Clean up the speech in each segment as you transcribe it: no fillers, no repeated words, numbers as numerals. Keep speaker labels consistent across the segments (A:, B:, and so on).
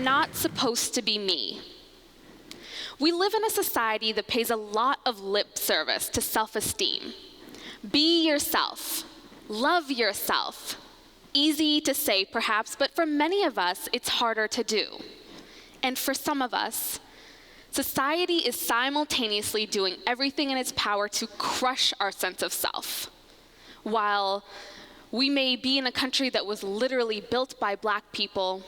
A: not supposed to be me. We live in a society that pays a lot of lip service to self-esteem. Be yourself. Love yourself. Easy to say, perhaps, but for many of us, it's harder to do. And for some of us, society is simultaneously doing everything in its power to crush our sense of self. While we may be in a country that was literally built by Black people,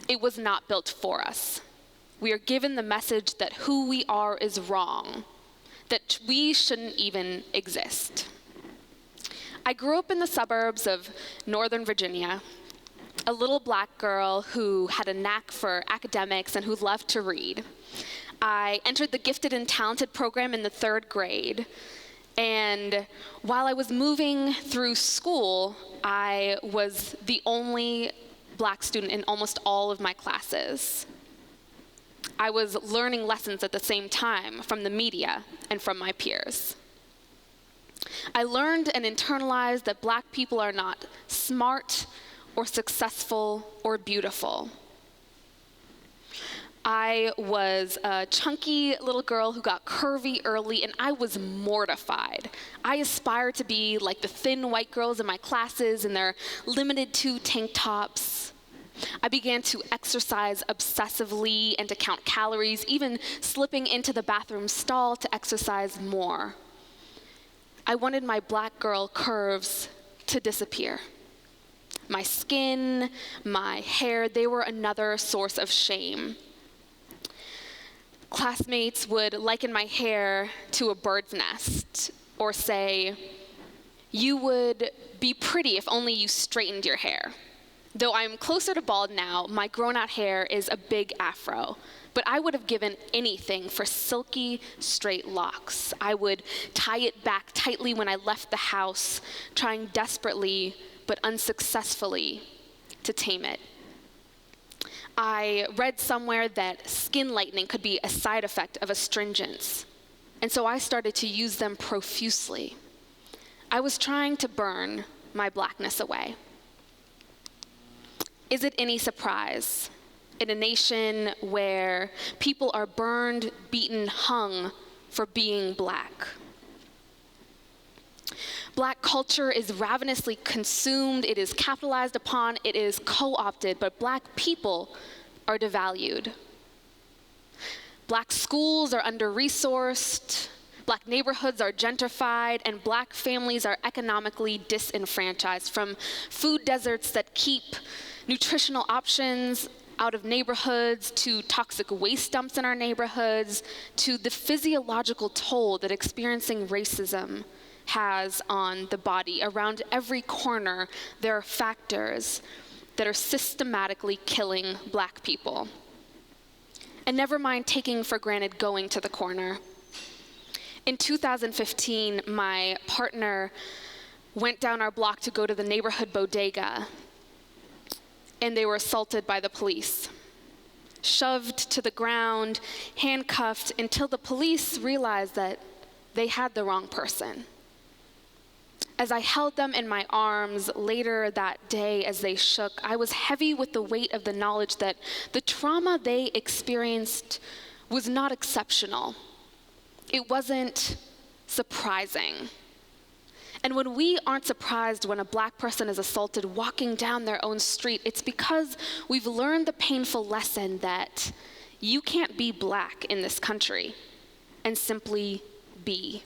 A: it was not built for us. We are given the message that who we are is wrong, that we shouldn't even exist. I grew up in the suburbs of Northern Virginia, a little Black girl who had a knack for academics and who loved to read. I entered the Gifted and Talented program in the 3rd grade, and while I was moving through school, I was the only Black student in almost all of my classes. I was learning lessons at the same time from the media and from my peers. I learned and internalized that Black people are not smart or successful or beautiful. I was a chunky little girl who got curvy early, and I was mortified. I aspired to be like the thin white girls in my classes in their limited 2 tank tops. I began to exercise obsessively and to count calories, even slipping into the bathroom stall to exercise more. I wanted my Black girl curves to disappear. My skin, my hair, they were another source of shame. Classmates would liken my hair to a bird's nest, or say, "You would be pretty if only you straightened your hair." Though I'm closer to bald now, my grown-out hair is a big afro, but I would have given anything for silky, straight locks. I would tie it back tightly when I left the house, trying desperately, but unsuccessfully, to tame it. I read somewhere that skin lightening could be a side effect of astringents, and so I started to use them profusely. I was trying to burn my Blackness away. Is it any surprise, in a nation where people are burned, beaten, hung for being Black? Black culture is ravenously consumed, it is capitalized upon, it is co-opted, but Black people are devalued. Black schools are under-resourced, Black neighborhoods are gentrified, and Black families are economically disenfranchised, from food deserts that keep nutritional options out of neighborhoods, to toxic waste dumps in our neighborhoods, to the physiological toll that experiencing racism has on the body. Around every corner, there are factors that are systematically killing Black people. And never mind taking for granted going to the corner. In 2015, my partner went down our block to go to the neighborhood bodega, and they were assaulted by the police. Shoved to the ground, handcuffed, until the police realized that they had the wrong person. As I held them in my arms later that day as they shook, I was heavy with the weight of the knowledge that the trauma they experienced was not exceptional. It wasn't surprising. And when we aren't surprised when a Black person is assaulted walking down their own street, it's because we've learned the painful lesson that you can't be Black in this country and simply be.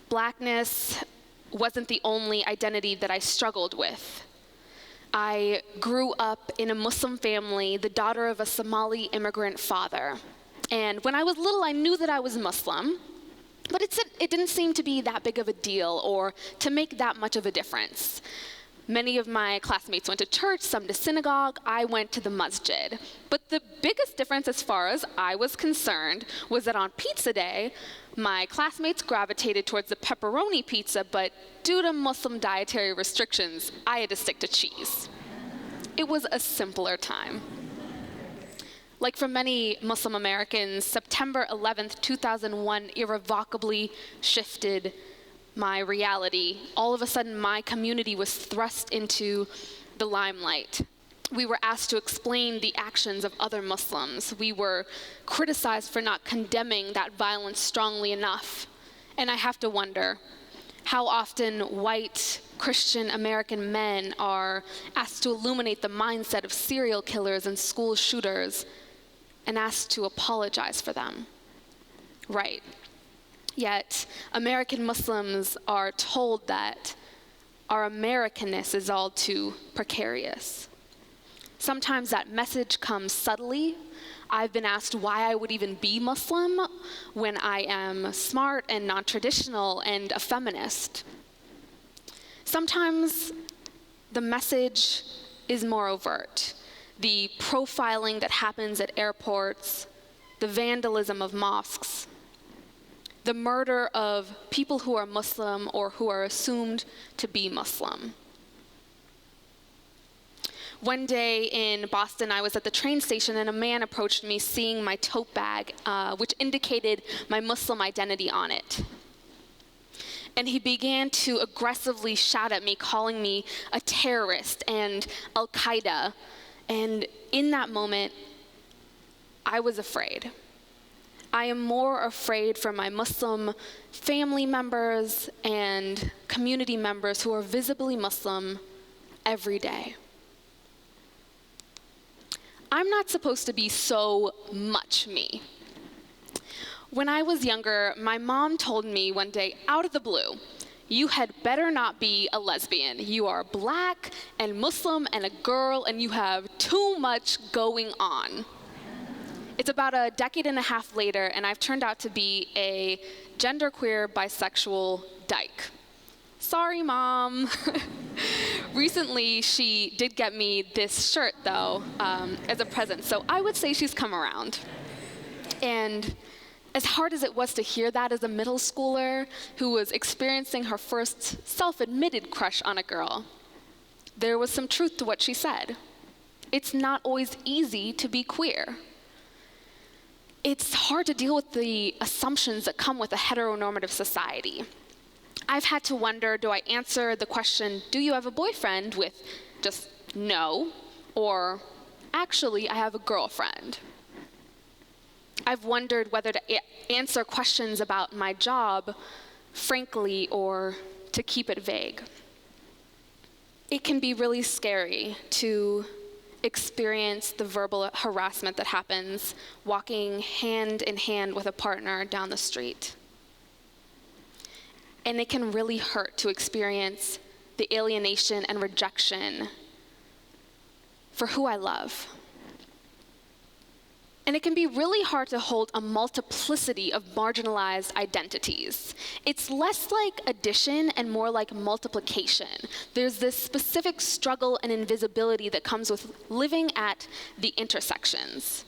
A: Blackness wasn't the only identity that I struggled with. I grew up in a Muslim family, the daughter of a Somali immigrant father. And when I was little, I knew that I was Muslim, but it didn't seem to be that big of a deal or to make that much of a difference. Many of my classmates went to church, some to synagogue. I went to the masjid. But the biggest difference, as far as I was concerned, was that on pizza day, my classmates gravitated towards the pepperoni pizza, but due to Muslim dietary restrictions, I had to stick to cheese. It was a simpler time. Like for many Muslim Americans, September 11th, 2001 irrevocably shifted my reality. All of a sudden, my community was thrust into the limelight. We were asked to explain the actions of other Muslims. We were criticized for not condemning that violence strongly enough. And I have to wonder how often white Christian American men are asked to illuminate the mindset of serial killers and school shooters and asked to apologize for them. Right. Yet, American Muslims are told that our Americanness is all too precarious. Sometimes that message comes subtly. I've been asked why I would even be Muslim when I am smart and non-traditional and a feminist. Sometimes the message is more overt. The profiling that happens at airports, the vandalism of mosques, the murder of people who are Muslim or who are assumed to be Muslim. One day in Boston, I was at the train station and a man approached me seeing my tote bag, which indicated my Muslim identity on it. And he began to aggressively shout at me, calling me a terrorist and Al-Qaeda. And in that moment, I was afraid. I am more afraid for my Muslim family members and community members who are visibly Muslim every day. I'm not supposed to be so much me. When I was younger, my mom told me one day, out of the blue, you had better not be a lesbian. You are Black and Muslim and a girl, and you have too much going on. It's about a decade and a half later, and I've turned out to be a genderqueer bisexual dyke. Sorry, Mom. Recently, she did get me this shirt, though, as a present, so I would say she's come around. And as hard as it was to hear that as a middle schooler who was experiencing her first self-admitted crush on a girl, there was some truth to what she said. It's not always easy to be queer. It's hard to deal with the assumptions that come with a heteronormative society. I've had to wonder, do I answer the question, do you have a boyfriend, with just no, or actually, I have a girlfriend? I've wondered whether to answer questions about my job frankly or to keep it vague. It can be really scary to experience the verbal harassment that happens walking hand in hand with a partner down the street. And it can really hurt to experience the alienation and rejection for who I love. And it can be really hard to hold a multiplicity of marginalized identities. It's less like addition and more like multiplication. There's this specific struggle and invisibility that comes with living at the intersections.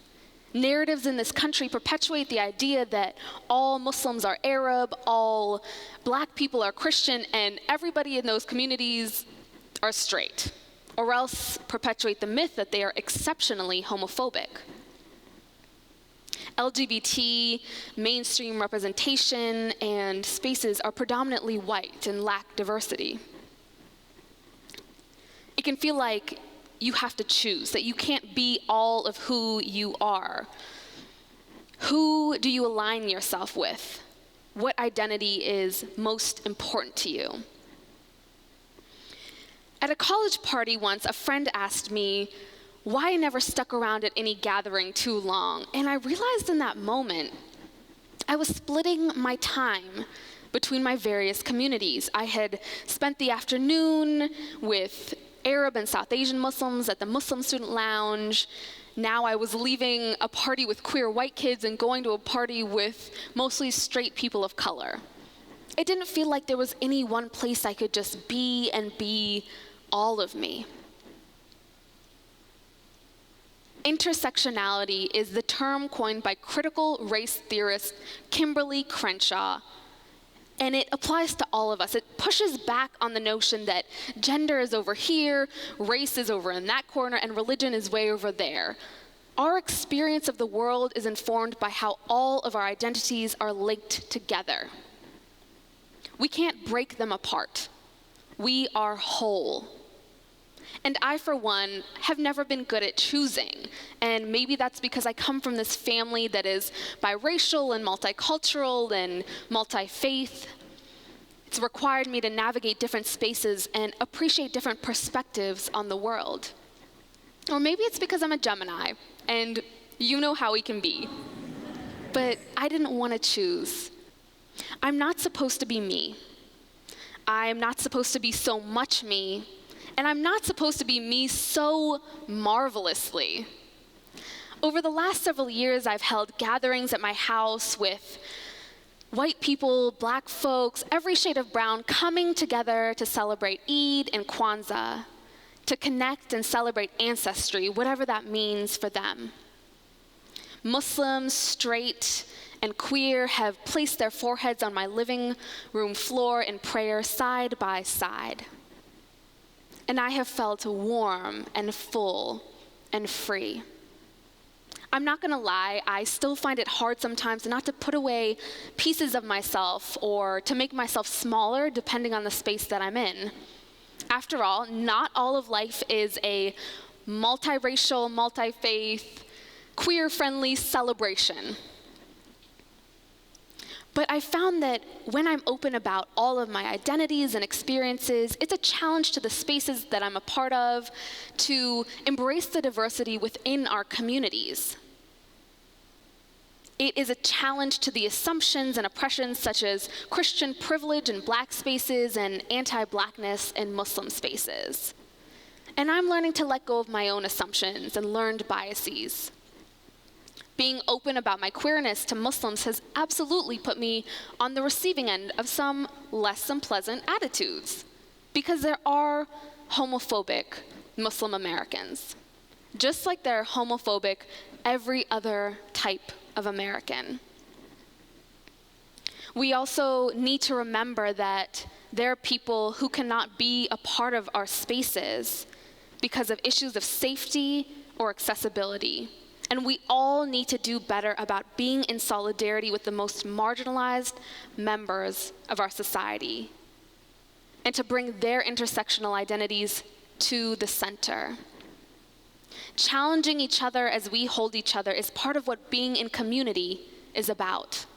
A: Narratives in this country perpetuate the idea that all Muslims are Arab, all Black people are Christian, and everybody in those communities are straight, or else perpetuate the myth that they are exceptionally homophobic. LGBT, mainstream representation, and spaces are predominantly white and lack diversity. It can feel like you have to choose, that you can't be all of who you are. Who do you align yourself with? What identity is most important to you? At a college party once, a friend asked me why I never stuck around at any gathering too long. And I realized in that moment, I was splitting my time between my various communities. I had spent the afternoon with Arab and South Asian Muslims at the Muslim Student Lounge. Now I was leaving a party with queer white kids and going to a party with mostly straight people of color. It didn't feel like there was any one place I could just be and be all of me. Intersectionality is the term coined by critical race theorist Kimberly Crenshaw, and it applies to all of us. It pushes back on the notion that gender is over here, race is over in that corner, and religion is way over there. Our experience of the world is informed by how all of our identities are linked together. We can't break them apart. We are whole. And I, for one, have never been good at choosing. And maybe that's because I come from this family that is biracial and multicultural and multi-faith. It's required me to navigate different spaces and appreciate different perspectives on the world. Or maybe it's because I'm a Gemini, and you know how we can be. But I didn't want to choose. I'm not supposed to be me. I'm not supposed to be so much me, and I'm not supposed to be me so marvelously. Over the last several years, I've held gatherings at my house with white people, black folks, every shade of brown coming together to celebrate Eid and Kwanzaa, to connect and celebrate ancestry, whatever that means for them. Muslims, straight, and queer have placed their foreheads on my living room floor in prayer side by side. And I have felt warm and full and free. I'm not gonna lie, I still find it hard sometimes not to put away pieces of myself or to make myself smaller depending on the space that I'm in. After all, not all of life is a multiracial, multi-faith, queer-friendly celebration. But I found that when I'm open about all of my identities and experiences, it's a challenge to the spaces that I'm a part of to embrace the diversity within our communities. It is a challenge to the assumptions and oppressions such as Christian privilege in Black spaces and anti-Blackness in Muslim spaces. And I'm learning to let go of my own assumptions and learned biases. Being open about my queerness to Muslims has absolutely put me on the receiving end of some less than pleasant attitudes, because there are homophobic Muslim Americans, just like there are homophobic every other type of American. We also need to remember that there are people who cannot be a part of our spaces because of issues of safety or accessibility. And we all need to do better about being in solidarity with the most marginalized members of our society and to bring their intersectional identities to the center. Challenging each other as we hold each other is part of what being in community is about.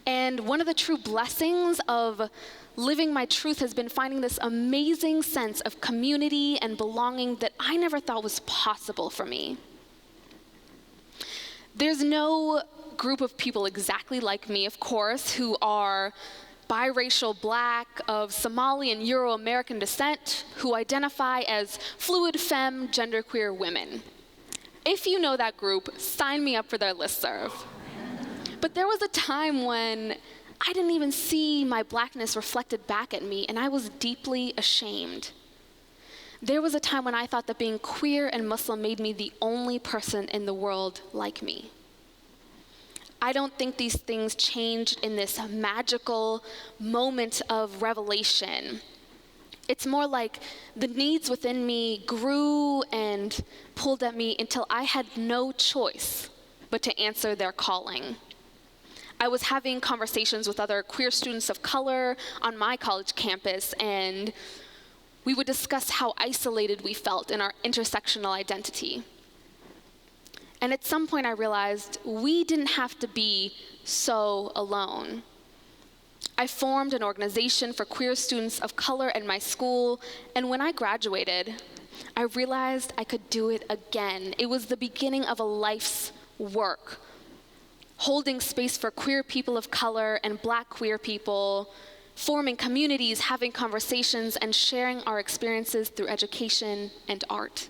A: And one of the true blessings of living my truth has been finding this amazing sense of community and belonging that I never thought was possible for me. There's no group of people exactly like me, of course, who are biracial, Black, of Somali and Euro-American descent, who identify as fluid femme, genderqueer women. If you know that group, sign me up for their listserv. But there was a time when I didn't even see my Blackness reflected back at me, and I was deeply ashamed. There was a time when I thought that being queer and Muslim made me the only person in the world like me. I don't think these things changed in this magical moment of revelation. It's more like the needs within me grew and pulled at me until I had no choice but to answer their calling. I was having conversations with other queer students of color on my college campus, and we would discuss how isolated we felt in our intersectional identity. And at some point I realized we didn't have to be so alone. I formed an organization for queer students of color at my school, and when I graduated, I realized I could do it again. It was the beginning of a life's work, holding space for queer people of color and Black queer people, forming communities, having conversations, and sharing our experiences through education and art.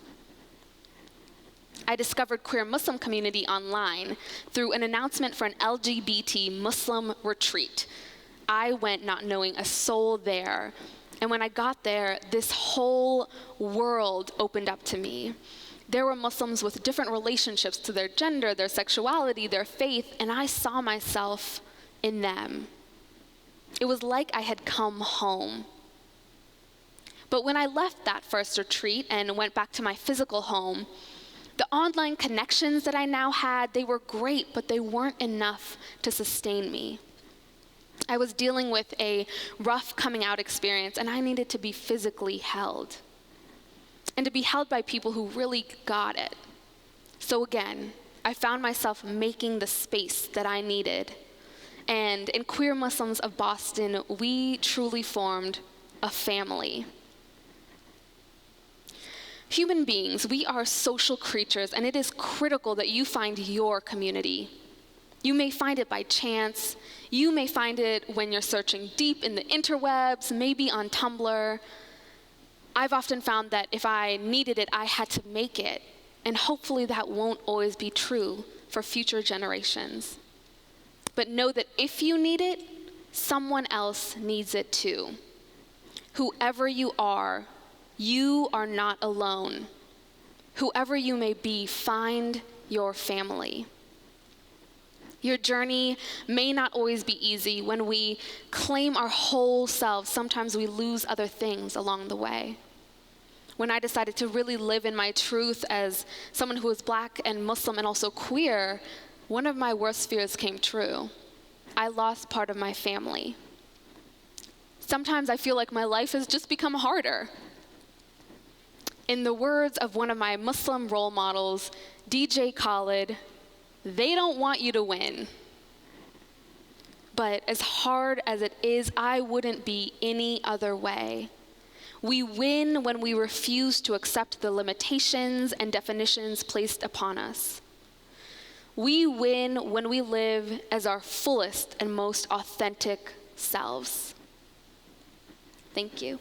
A: I discovered queer Muslim community online through an announcement for an LGBT Muslim retreat. I went not knowing a soul there, and when I got there, this whole world opened up to me. There were Muslims with different relationships to their gender, their sexuality, their faith, and I saw myself in them. It was like I had come home. But when I left that first retreat and went back to my physical home, the online connections that I now had, they were great, but they weren't enough to sustain me. I was dealing with a rough coming out experience, and I needed to be physically held. and to be held by people who really got it. So again, I found myself making the space that I needed. And in Queer Muslims of Boston, we truly formed a family. Human beings, we are social creatures, and it is critical that you find your community. You may find it by chance. You may find it when you're searching deep in the interwebs, maybe on Tumblr. I've often found that if I needed it, I had to make it. And hopefully that won't always be true for future generations. But know that if you need it, someone else needs it too. Whoever you are not alone. Whoever you may be, find your family. Your journey may not always be easy. When we claim our whole selves, sometimes we lose other things along the way. When I decided to really live in my truth as someone who was Black and Muslim and also queer, one of my worst fears came true. I lost part of my family. Sometimes I feel like my life has just become harder. In the words of one of my Muslim role models, DJ Khaled, they don't want you to win. But as hard as it is, I wouldn't be any other way. We win when we refuse to accept the limitations and definitions placed upon us. We win when we live as our fullest and most authentic selves. Thank you.